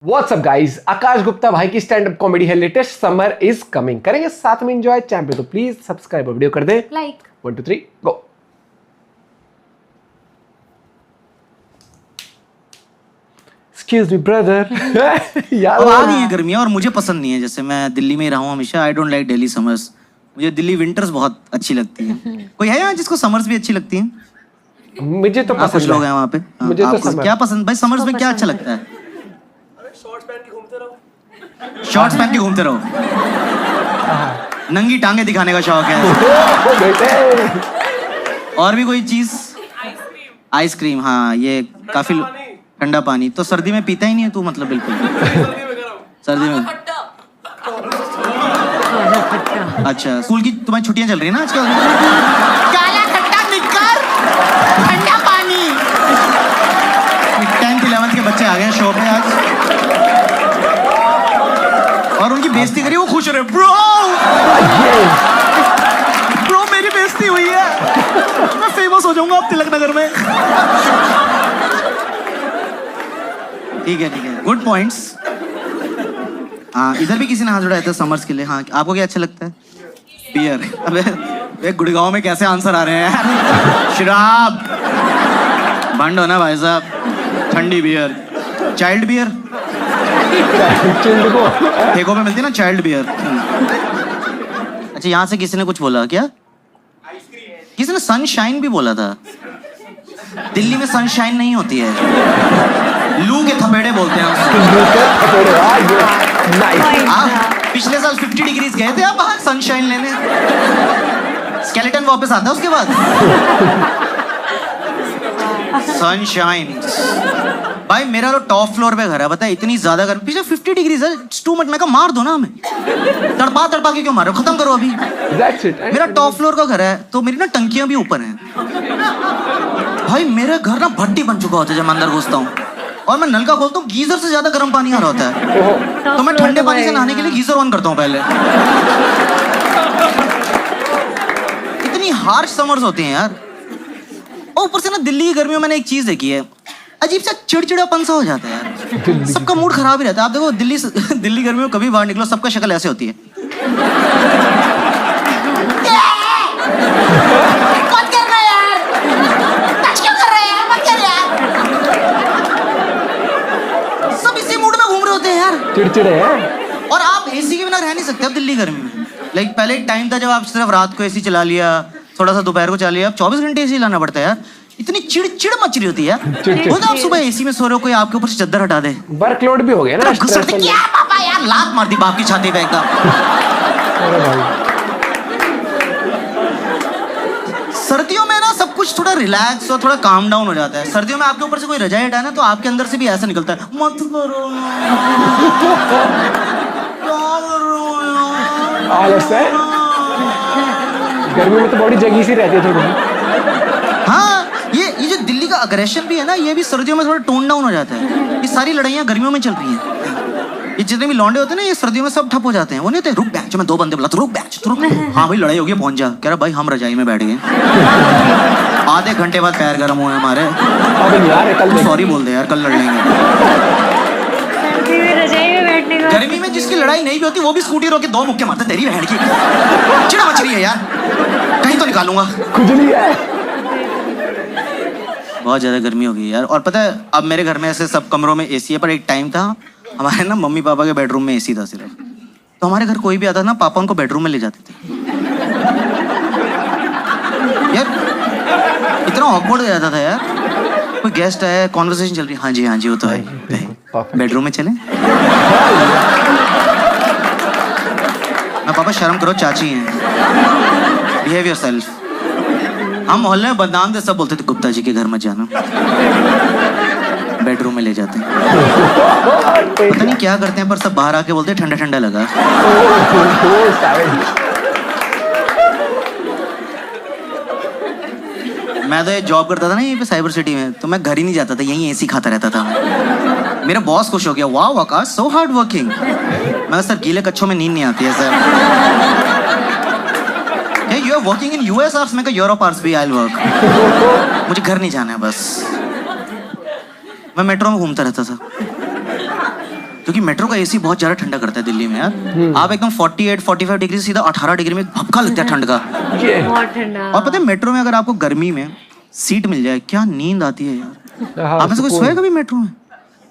WhatsApp guys, आकाश गुप्ता भाई की stand up comedy है लेटेस्ट, समर इज कमिंग। करेंगे साथ में एंजॉय। चैनल पे तो प्लीज सब्सक्राइब और वीडियो कर they like. 1 2 3 go. Excuse me brother. यार अब आ गई है गर्मियाँ और मुझे पसंद नहीं है। जैसे मैं दिल्ली में ही रहा हूँ हमेशा। I don't like Delhi summers. मुझे दिल्ली विंटर्स बहुत अच्छी लगती है। कोई है यहाँ जिसको समर्स भी अच्छी लगती है? मुझे तो आप कुछ पसंद लोग है। हैं वहाँ पे। हाँ, मुझे तो आपको समर। क्या पसंद भाई? समर्स में क्या अच्छा लगता है? शॉर्ट्स पहन के घूमते रहो। नंगी टांगे दिखाने का शौक है। ओ बेटे, और भी कोई चीज? आइसक्रीम। हाँ, ये काफी ठंडा पानी तो सर्दी में पीता ही नहीं है तू, मतलब बिल्कुल। सर्दी में अच्छा, स्कूल की तुम्हारी छुट्टियां चल रही है ना आजकल? काला खट्टा निक्कर, ठंडा पानी। 10th 11th के बच्चे आ गए हैं शो पे आज और उनकी बेइज्जती करी, वो खुश हो रहे। ब्रो मेरी बेइज्जती हुई है, मैं फेमस हो जाऊंगा अब तिलक नगर में। ठीक है, गुड पॉइंट्स। हाँ, इधर भी किसी ने हाथ उठाया था समर्स के लिए। हाँ, आपको क्या अच्छा लगता है? बियर। अबे गुड़गांव में कैसे आंसर आ रहे हैं यार? शराब बंद हो ना भाई साहब। ठंडी बियर, चाइल्ड बियर ठेकों पे मिलती है ना, चाइल्ड बियर। अच्छा, यहाँ से किसी ने कुछ बोला क्या? किसी ने सनशाइन भी बोला था। दिल्ली में सनशाइन नहीं होती है, लू के थपेड़े बोलते हैं उसको। आप पिछले साल 50 डिग्रीज गए थे आप बाहर सनशाइन लेने? स्केलेटन वापस आता है उसके बाद। सनशाइन भाई, मेरा तो टॉप फ्लोर पे घर है, पता है? इतनी ज्यादा गर्मी, पिछले 50 डिग्रीज है। Too much. मैं कहा मार दो ना हमें, तड़पा के क्यों मारो? खत्म करो अभी। मेरा टॉप फ्लोर का घर है तो मेरी ना टंकियां भी ऊपर हैं। भाई मेरा घर ना भट्टी बन चुका होता है जब मैं अंदर घुसता हूँ, और मैं नल का खोलता हूँ, गीजर से ज्यादा गर्म पानी आ रहा होता है। तो मैं ठंडे पानी से नहाने के लिए गीजर ऑन करता हूँ पहले। इतनी हार्श समर्स होती हैं यार। और ऊपर से ना दिल्ली की गर्मियों में मैंने एक चीज देखी है, अजीब सा चिड़चिड़ापन सा हो जाता है यार। सबका मूड खराब ही रहता है। आप देखो दिल्ली गर्मियों में कभी बाहर निकलो, सबका शक्ल ऐसे होती है। मत करना यार, टच क्यों कर रहे हैं? मत कर यार। सब इसी मूड में घूम रहे होते हैं यार, चिड़चिड़े हैं। और आप एसी के बिना रह नहीं सकते अब दिल्ली गर्मी में। लाइक पहले एक टाइम था जब आप सिर्फ रात को एसी चला लिया, थोड़ा सा दोपहर को चला लिया। अब 24 घंटे एसी लाना पड़ता है यार। इतनी चिड़चिड़ मच रही होती है यार। वो तो आप सुबह एसी में सो रहे हो, कोई आपके ऊपर से चद्दर हटा दे, वर्कलोड भी हो गया ना। क्या पापा यार, लात मार दी बाप की छाती पे एकदम। सर्दियों में ना सब कुछ थोड़ा रिलैक्स और थोड़ा काम डाउन हो जाता है। सर्दियों में आपके ऊपर से कोई रजाई हटाए ना तो आपके अंदर से भी ऐसा निकलता है, मत करो आलस है। गर्मी में तो बॉडी जगी सी रहती है थोड़ी। हाँ, ये जो दिल्ली का अग्रेशन भी है ना, ये भी सर्दियों में थोड़ा टोन डाउन हो जाता है। ये सारी लड़ाइयाँ गर्मियों में चल रही हैं। ये जितने भी लौंडे होते हैं ना, ये सर्दियों में सब ठप हो जाते हैं। वो नहीं होते, रुक बैच, मैं 2 बंदे बुला, तो रुक बैच, तो रुक। हाँ भाई, लड़ाई हो गई, पहुंच जा। कह रहा भाई हम रजाई में बैठ गए। आधे घंटे बाद पैर गर्म हुए हमारे। कल सॉरी बोल दे यार, कल लड़ लेंगे। गर्मी में जिसकी लड़ाई नहीं भी होती वो भी स्कूटी रोक के 2 मुक्के मारते। तेरी बहन की चिड़ा मच रही है यार, कहीं तो निकालूंगा। खुजली है। बहुत ज्यादा गर्मी हो गई यार। और पता है, अब मेरे घर में ऐसे सब कमरों में एसी है, पर एक टाइम था हमारे ना मम्मी पापा के बेडरूम में एसी था सिर्फ। तो हमारे घर कोई भी आता ना, पापा उनको बेडरूम में ले जाते थे यार। इतना ऑकवर्ड हो जाता था यार। कोई गेस्ट आया, कॉन्वर्सेशन चल रही है, हाँ जी वो तो है, बेडरूम में चले ना। पापा शर्म करो, चाची हैं, बिहेव योरसेल्फ। हम मोहल्ले में बदनाम थे, सब बोलते थे गुप्ता जी के घर मत जाना। बेडरूम में ले जाते हैं, पता नहीं क्या करते हैं, पर सब बाहर आके बोलते ठंडा ठंडा लगा। मैं तो ये जॉब करता था ना यहीं पे साइबर सिटी में, तो मैं घर ही नहीं जाता था, यहीं एसी खाता रहता था। मेरा बॉस खुश हो गया, वाह आकाश सो हार्ड वर्किंग। मैं सर गीले कच्छों में नींद नहीं आती है sir. You are working in US hours? मैं कहा यूरोप आवर्स भी आई विल वर्क। मुझे घर नहीं जाना है बस। मैं मेट्रो में घूमता रहता था। क्योंकि मेट्रो का एसी बहुत ज्यादा ठंडा करता है दिल्ली में यार। आप एकदम 48-45 डिग्री से सीधा 18 डिग्री में भपका लगता है ठंड का। बहुत ठंडा। और पता है मेट्रो में अगर आपको गर्मी में सीट मिल जाए क्या नींद आती है यार। हाँ, आप में से कोई सोया कभी मेट्रो में?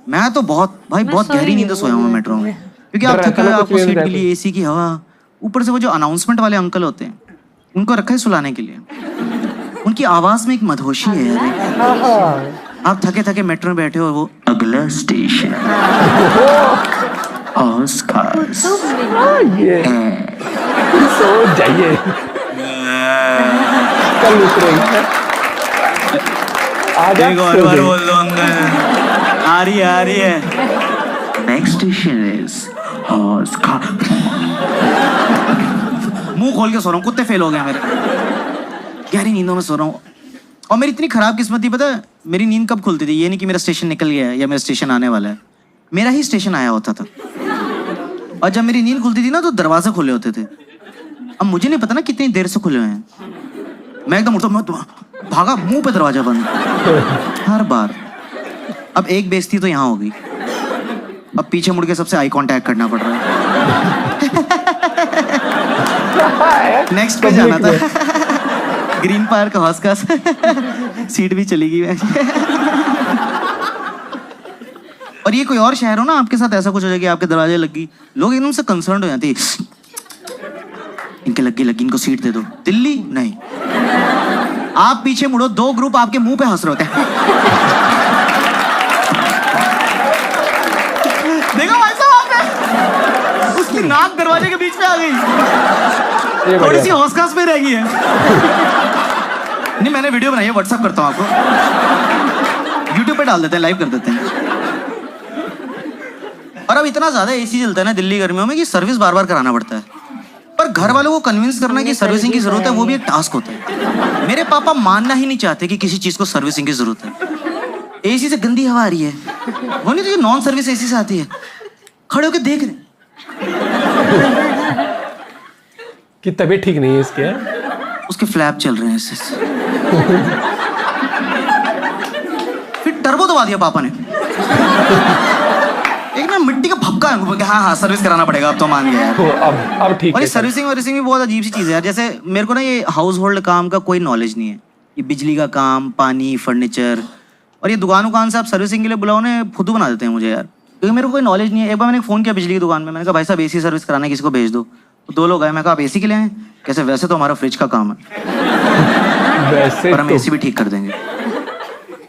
मैं तो बहुत भाई बहुत गहरी नींद सोया हूँ मेट्रो में, क्योंकि आप थके हुए, आपको सीट मिली, एसी की हवा, ऊपर से वो जो अनाउंसमेंट वाले अंकल होते हैं उनको रखा है सुलाने के लिए। उनकी आवाज में एक मधोशी है यार। आप थके थके मेट्रो में बैठे हो, वो अगला स्टेशन ऑस्कार्स। ये सो जाइए कल उतरेंगे। आजा एक और बार बोल दो अंकल। आ रही है। Next station is Oscars. मुंह खोल के सो रहा हूँ, कुत्ते फेल हो गए मेरे, गहरी नींदों में सो रहा हूँ। और मेरी इतनी खराब किस्मत थी, पता है मेरी नींद कब खुलती थी? ये नहीं कि मेरा स्टेशन निकल गया है या मेरा स्टेशन आने वाला है, मेरा ही स्टेशन आया होता था। और जब मेरी नींद खुलती थी ना तो दरवाजे खुले होते थे। अब मुझे नहीं पता ना कितनी देर से खुले हुए हैं, मैं एकदम उठता, भागा, मुंह पे दरवाजा बंद हर बार। अब एक बेइज्जती तो यहाँ हो गई, अब पीछे मुड़ के सबसे आई कांटेक्ट करना पड़ रहा है। नेक्स्ट पे जाना था ग्रीन पार्क हाउस का सीट भी चली गई और ये कोई और शहर हो ना, आपके साथ ऐसा कुछ हो जाए कि आपके दरवाजे लगी, लोग एकदम से कंसर्न हो जाते हैं, इनके लगी इनको सीट दे दो। दिल्ली नहीं, आप पीछे मुड़ो, 2 ग्रुप आपके मुंह पे हंस रहे होते हैं। देखो भाई साहब, आपने उसकी नाक दरवाजे के बीच में आ गई, थोड़ी सी होश में रह गई है। नहीं, मैंने वीडियो बनाई है, व्हाट्सएप करता हूँ आपको, यूट्यूब पे डाल देते हैं, लाइव कर देते हैं। और अब इतना ज्यादा एसी चलता है ना दिल्ली गर्मियों में कि सर्विस बार बार कराना पड़ता है। पर घर वालों को कन्विंस करना कि सर्विसिंग की जरूरत है, वो भी एक टास्क होता है। मेरे पापा मानना ही नहीं चाहते कि किसी चीज को सर्विसिंग की जरूरत है। एसी से गंदी हवा आ रही है, वो नहीं तो ये नॉन सर्विस एसी से आती है, खड़े होकर देख रहे कि तबीयत ठीक नहीं है इसके, उसके फ्लैप चल रहे हैं इससे। फिर टर्बो दबा दिया पापा ने, एक ना मिट्टी का भपका है, हाँ सर्विस कराना पड़ेगा, अब तो मान गया यार। अब ठीक है। सर्विसिंग भी बहुत अजीब सी चीज है यार। जैसे मेरे को ना ये हाउस होल्ड काम का कोई नॉलेज नहीं है, ये बिजली का काम, पानी, फर्नीचर, और ये दुकान से आप सर्विसिंग के लिए बुलाओ ना, फुद्दू बना देते हैं मुझे यार, क्योंकि मेरे को कोई नॉलेज नहीं है। एक बार मैंने फोन किया बिजली की दुकान में, मैंने कहा भाई साहब एसी सर्विस कराना है, किसी को भेज दो। तो 2 लोग आए, मैं कहा आप एसी के लिए आए? कैसे? वैसे तो हमारा फ्रिज का काम है, वैसे पर हम एसी भी ठीक कर देंगे।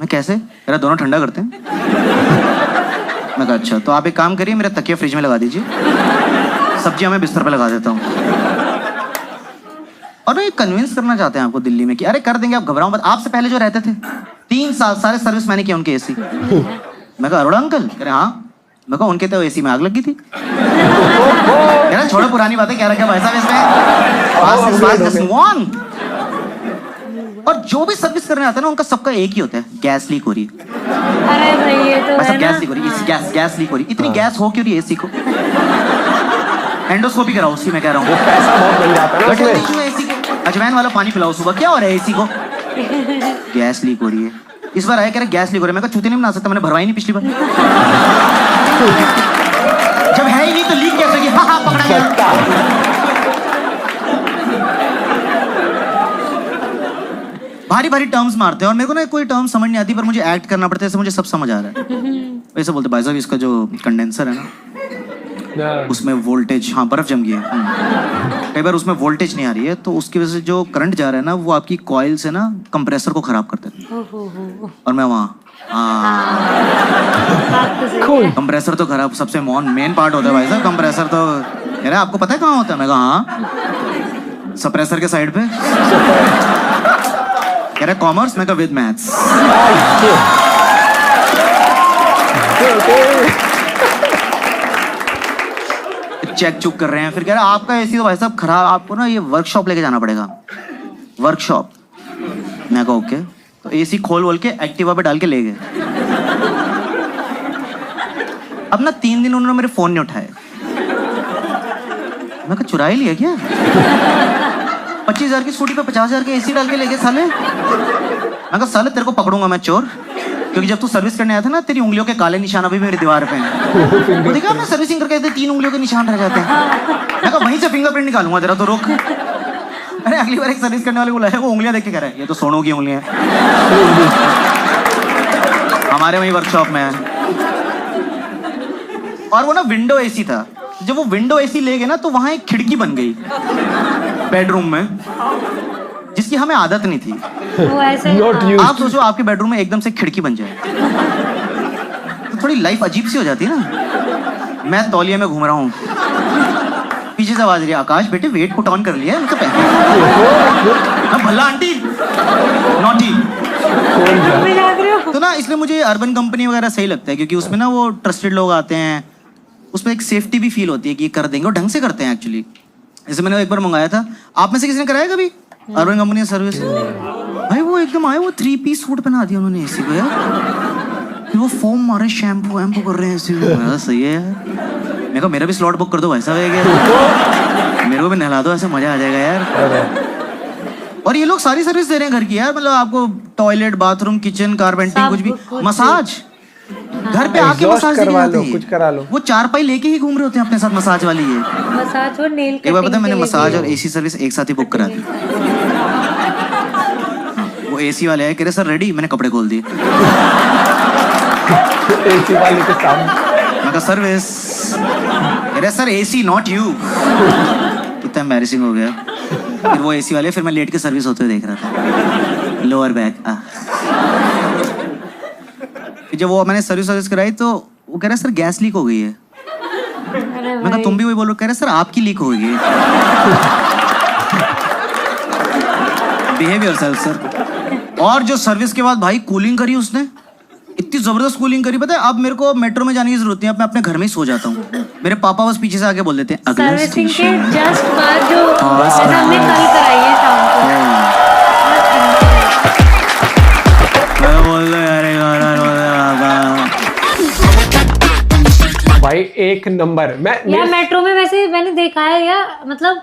मैं कैसे? मेरा दोनों ठंडा करते हैं। मैं कहा अच्छा, तो आप एक काम करिए, मेरा तकिया फ्रिज में लगा दीजिए, सब्जियां मैं बिस्तर पे लगा देता हूँ। और ना ये कन्विंस करना चाहते हैं आपको दिल्ली में कि अरे कर देंगे, आप घबराओ मत। आपसे पहले जो रहते थे 3 साल सारे सर्विस मैंने किया उनके एसी। मैं कहा अरोड़ा अंकल? कह रहे हाँ। मैं कहा उनके तो एसी में आग लगी थी। कह रहे छोड़ो पुरानी बातें, क्या रखा भाई साहब इसमें। और जो भी सर्विस करने आता है ना, उनका सबका एक ही होता है, गैस लीक हो रही है। अरे भाई ये तो है ना, गैस लीक हो रही है, गैस लीक हो रही है। इतनी गैस हो क्यों रही है एसी को? एंडोस्कोपी कराओ उसकी, मैं कह रहा हूँ। पैसा बहुत बन जाता है ना एसी को अजवाइन वाला पानी पिलाओ सुबह, क्या हो रहा है एसी को? गैस लीक हो रही है। इस बार आया कह रहे गैस लीक हो रही है। मैं कहा चूती नहीं बना सकता, मैंने भरवाई नहीं पिछली बार। जब है ही नहीं तो लीक कैसे होगी? हाँ पकड़ा गया। भारी भारी टर्म्स मारते हैं और मेरे को ना कोई टर्म समझ नहीं आती, पर मुझे एक्ट करना पड़ता है, ऐसे मुझे सब समझ आ रहा है। वैसे बोलते भाई साहब इसका जो कंडेंसर है ना, उसमें वोल्टेज, हाँ बर्फ जम गई है, कई बार उसमें वोल्टेज नहीं आ रही है, तो उसकी वजह से जो करंट जा रहा है ना, वो आपकी कॉइल से ना कंप्रेसर को खराब कर देता है। और मैं वहाँ कंप्रेसर तो खराब, सबसे मेन पार्ट होता है भाई साहब कंप्रेसर। तो कह रहे आपको पता है कहाँ होता है? मैं कहा हाँ, सप्रेसर के साइड पे। कह रहे कॉमर्स? मैं कहा विद मैथ्स। चेक चुक कर रहे हैं, फिर कह रहे आपका एसी तो भाई साहब खराब, आपको ना ये वर्कशॉप लेके जाना पड़ेगा, वर्कशॉप। मैं कहा ओके। तो एसी खोल बोल के एक्टिवा पे डाल के ले गए। अब ना 3 दिन उन्होंने मेरे फोन नहीं उठाए। मैं कहा चुरा ही लिया क्या? 25,000 की स्कूटी पे 50,000 के एसी डाल के ले गए साले। मैं कहा साले तेरे को पकड़ूंगा मैं चोर। क्योंकि जब तू सर्विस करने आया था ना, तेरी उंगलियों के काले निशान अभी भी मेरी दीवार पे हैं। वो देखा मैं सर्विसिंग करके 3 उंगलियों के निशान रह जाते हैं। मैं कहा वहीं से फिंगरप्रिंट निकालूंगा तेरा, तो रोक। अरे अगली बार एक सर्विस करने वाले को लाया, वो उंगलियां देख के कह रहा है ये तो सोनू की उंगलियां हैं। हमारे वहीं वर्कशॉप में है। और वो ना विंडो एसी था, जब वो विंडो एसी ले गए ना तो वहां एक खिड़की बन गई बेडरूम में, जिसकी हमें आदत नहीं थी। वो ऐसे Not used. आप सोचो आपके बेडरूम में एकदम से खिड़की बन जाए तो थोड़ी लाइफ अजीब सी हो जाती है ना। मैं तौलिया में घूम रहा हूँ, पीछे से आवाज रही है, आकाश बेटे वेट पुट ऑन कर लिया है, मतलब भल्ला आंटी नॉटी। में जाग रहे हो। तो ना इसलिए मुझे अर्बन कंपनी वगैरह सही लगता है, क्योंकि उसमें ना वो ट्रस्टेड लोग आते हैं, उसमें एक सेफ्टी भी फील होती है कि ये कर देंगे और ढंग से करते हैं एक्चुअली। जैसे मैंने एक बार मंगाया था, आप में से किसी ने कराया कभी अर्बन कंपनी सर्विस? भाई वो एकदम आए, वो 3 पीस सूट पहना दिया उन्होंने एसी को यार, फिर वो फोम मारे, शैम्पू वैम्पू कर रहे हैं एसी को। सही है यार, मैं कहा मेरा भी स्लॉट बुक कर दो भाई साहब, मेरे को भी नहला दो, ऐसे मजा आ जाएगा यार। और ये लोग सारी सर्विस दे रहे हैं घर की यार, मतलब आपको टॉयलेट, बाथरूम, किचन, कारपेंटिंग, कुछ भी, मसाज घर पे आके Exhaust मसाज करवा लो, कुछ करा लो। वो 4 लेके ही घूम रहे होते हैं अपने साथ मसाज वाली। ये मसाज और नेल एक बार पता है, कटिंग मैंने के लिए मसाज भी और एसी सर्विस एक साथ ही बुक करा दी। वो एसी वाले आए, कह रहे सर रेडी, मैंने कपड़े खोल दिए। एसी वाले के सामने मैं कहा सर्विस, कह रहे सर एसी नॉट यू। कितना एम्बैरेसिंग हो गया। फिर वो एसी वाले, फिर मैं लेट के सर्विस होते हुए देख रहा था, लोअर बैक। जब वो मैंने सर्विस कराई तो वो कह रहा है सर गैस लीक हो गई है। अरे मैं कहा भाई। तुम भी वही बोलो, कह रहे सर आपकी लीक हो गई है। Behave yourself sir. और जो सर्विस के बाद भाई कूलिंग करी उसने, इतनी जबरदस्त कूलिंग करी, पता है अब मेरे को मेट्रो में जाने की जरूरत नहीं है, मैं अपने घर में ही सो जाता हूँ। मेरे पापा बस पीछे से आके बोल देते हैं अगला सर्विसिंग के स्टेशन। जस्ट बाद जो जैसे हमने कल कराई है शाम को। मैं बोल रहा यार भाई एक नंबर। यार मेट्रो में वैसे मैंने देखा है यार, मतलब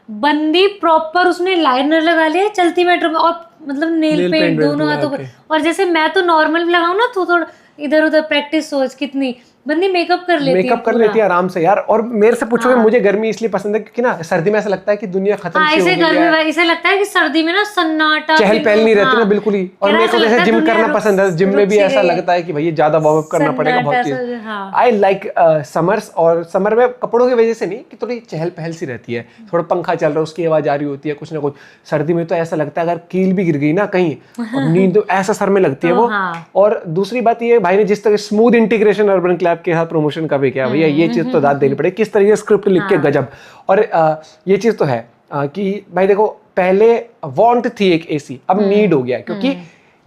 बंदी प्रॉपर उसने लाइनर लगा लिया चलती मेट्रो में, और मतलब नेल Nail पेंट paint दोनों लगा हाथों के। पर। और जैसे मैं तो नॉर्मल लगाऊं ना तो थोड़ा इधर उधर प्रैक्टिस सोच कितनी बंदी मेकअप कर लेती है। मेकअप कर पूरा। लेती है आराम से यार। और मेरे से पूछोगे, मुझे गर्मी इसलिए पसंद है क्योंकि ना सर्दी में ऐसा लगता है कि दुनिया खत्म हाँ, सी हो ऐसे गई गर्मी है, में ऐसे लगता है कि सर्दी में ना सन्नाटा चहल पहल नहीं रहती ना हाँ। बिल्कुल ही। और यार मेरे को ऐसा जैसे लगता है जिम दुनिया करना रुक- पसंद है, जिम में रुक भी सी ऐसा गई है। लगता है कि भैया ज्यादा वार्म अप करना पड़ेगा, बहुत सन्नाटा चीज। सा, हाँ। आई लाइक समर्स, और समर में कपड़ों की वजह से नहीं कि थोड़ी चहल पहल सी रहती है, थोड़ा पंखा चल रहा है उसकी आवाज आ रही होती है कुछ ना कुछ। सर्दी में तो ऐसा लगता है अगर कील भी गिर गई ना कहीं, और नींद तो ऐसा सर में लगती है वो। हाँ। और दूसरी बात ये, भाई ने जिस तरह स्मूथ इंटीग्रेशन अर्बन क्लैब के साथ प्रमोशन का भी किया भैया, ये चीज तो दाद देनी पड़ेगी, किस तरीके से स्क्रिप्ट लिख के गजब। और ये चीज तो है कि भाई देखो, पहले वांट थी एक एसी, अब नीड हो गया, क्योंकि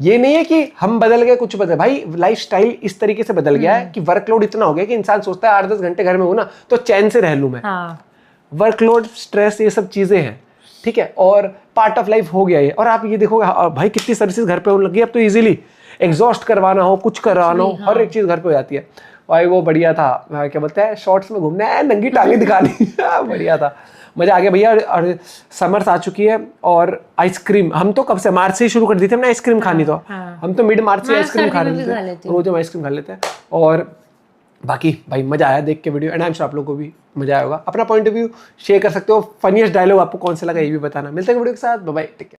ये नहीं है कि हम बदल गए, कुछ बदल, भाई लाइफस्टाइल इस तरीके से बदल गया है कि वर्कलोड इतना हो गया कि इंसान सोचता है 8-10 घंटे घर में हो ना तो चैन से रह लूं मैं। हाँ। वर्कलोड, स्ट्रेस, ये सब चीजें हैं, ठीक है, और पार्ट ऑफ लाइफ हो गया ये। और आप ये देखोगे भाई कितनी सर्विसेज घर पे होने लगी, अब तो इजीली एग्जॉस्ट करवाना हो, कुछ करवाना हो, हर एक चीज घर पे हो जाती है। भाई वो बढ़िया था, क्या बोलते हैं, शॉर्ट्स में घूमना है, नंगी टांगे दिखानी। बढ़िया था, मजा आ गया भैया। और समर्स आ चुकी है, और आइसक्रीम हम तो कब से, मार्च से ही शुरू कर दी थी हमने आइसक्रीम खानी। तो हम तो मिड मार्च से आइसक्रीम खा लेते हैं, रोज हम आइसक्रीम खा लेते हैं। और बाकी भाई मजा आया देख के video, and I am sure आप लोगों को भी मजा आया होगा। अपना पॉइंट ऑफ व्यू शेयर कर सकते हो, फनीएस्ट डायलॉग आपको कौन सा लगा ये भी बताना। मिलते हैं वीडियो के साथ, बाय बाय, टेक केयर।